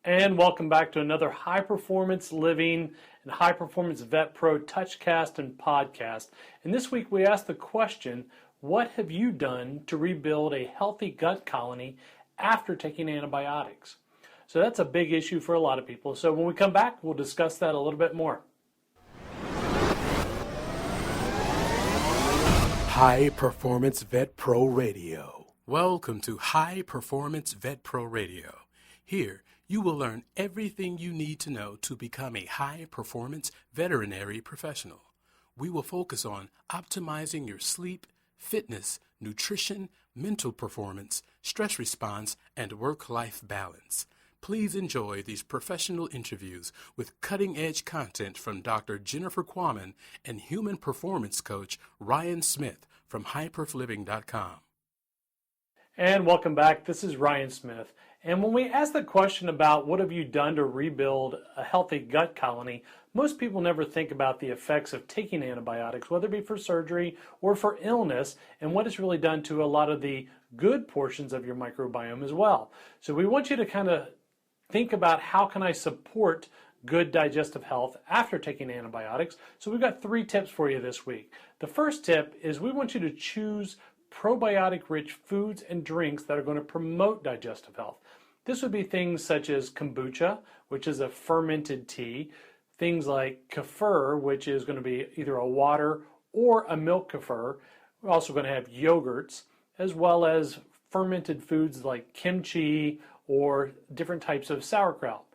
And welcome back to another High Performance Living and High Performance Vet Pro Touchcast and podcast. And this week we asked the question, what have you done to rebuild a healthy gut colony after taking antibiotics? So that's a big issue for a lot of people. So when we come back, we'll discuss that a little bit more. High Performance Vet Pro Radio. Welcome to High Performance Vet Pro Radio. Here, you will learn everything you need to know to become a high-performance veterinary professional. We will focus on optimizing your sleep, fitness, nutrition, mental performance, stress response, and work-life balance. Please enjoy these professional interviews with cutting-edge content from Dr. Jennifer Quammen and human performance coach Ryan Smith from hyperfliving.com. And welcome back. This is Ryan Smith. And when we ask the question about what have you done to rebuild a healthy gut colony, most people never think about the effects of taking antibiotics, whether it be for surgery or for illness, and what it's really done to a lot of the good portions of your microbiome as well. So we want you to kind of think about how can I support good digestive health after taking antibiotics. So we've got 3 tips for you this week. The first tip is we want you to choose probiotic-rich foods and drinks that are going to promote digestive health. This would be things such as kombucha, which is a fermented tea, things like kefir, which is going to be either a water or a milk kefir. We're also going to have yogurts, as well as fermented foods like kimchi or different types of sauerkraut.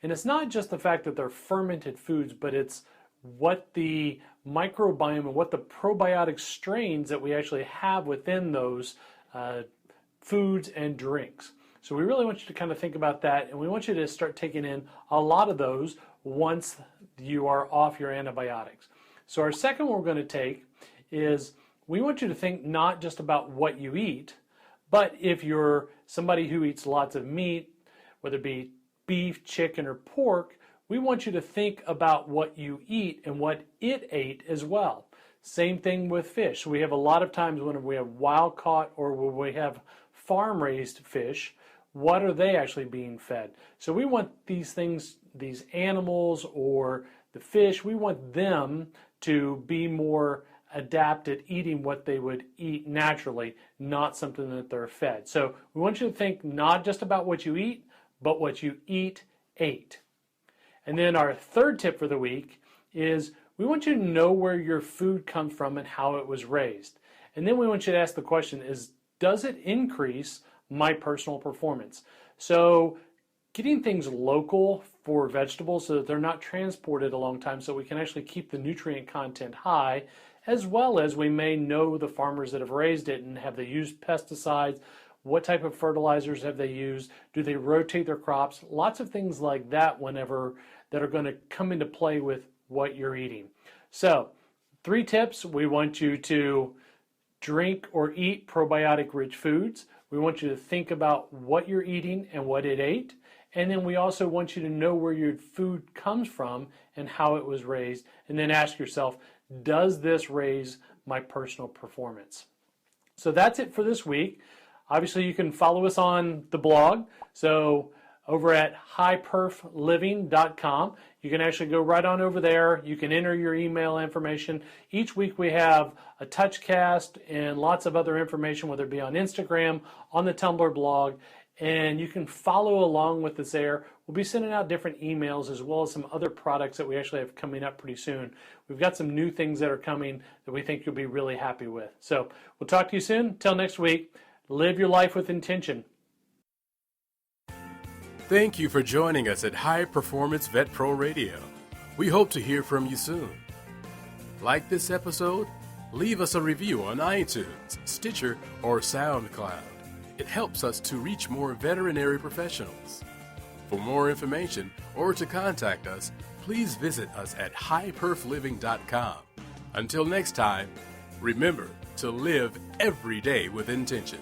And it's not just the fact that they're fermented foods, but it's what the microbiome and what the probiotic strains that we actually have within those foods and drinks. So we really want you to kind of think about that, and we want you to start taking in a lot of those once you are off your antibiotics. So our second one we're going to take is we want you to think not just about what you eat, but if you're somebody who eats lots of meat, whether it be beef, chicken, or pork, we want you to think about what you eat and what it ate as well. Same thing with fish. We have a lot of times when we have wild caught or when we have farm raised fish, what are they actually being fed? So we want these things, these animals or the fish, we want them to be more adept at eating what they would eat naturally, not something that they're fed. So we want you to think not just about what you eat, but what you ate. And then our third tip for the week is we want you to know where your food comes from and how it was raised. And then we want you to ask the question is, does it increase my personal performance? So getting things local for vegetables so that they're not transported a long time so we can actually keep the nutrient content high, as well as we may know the farmers that have raised it and have they used pesticides, what type of fertilizers have they used, do they rotate their crops, lots of things like that whenever that are going to come into play with what you're eating. So 3 tips: we want you to drink or eat probiotic rich foods. We want you to think about what you're eating and what it ate. And then we also want you to know where your food comes from and how it was raised. And then ask yourself, does this raise my personal performance? So that's it for this week. Obviously, you can follow us on the blog. So over at hyperfliving.com, you can actually go right on over there. You can enter your email information. Each week we have a touchcast and lots of other information, whether it be on Instagram, on the Tumblr blog, and you can follow along with us there. We'll be sending out different emails as well as some other products that we actually have coming up pretty soon. We've got some new things that are coming that we think you'll be really happy with. So we'll talk to you soon. Till next week, live your life with intention. Thank you for joining us at High Performance Vet Pro Radio. We hope to hear from you soon. Like this episode? Leave us a review on iTunes, Stitcher, or SoundCloud. It helps us to reach more veterinary professionals. For more information or to contact us, please visit us at hyperfliving.com. Until next time, remember to live every day with intention.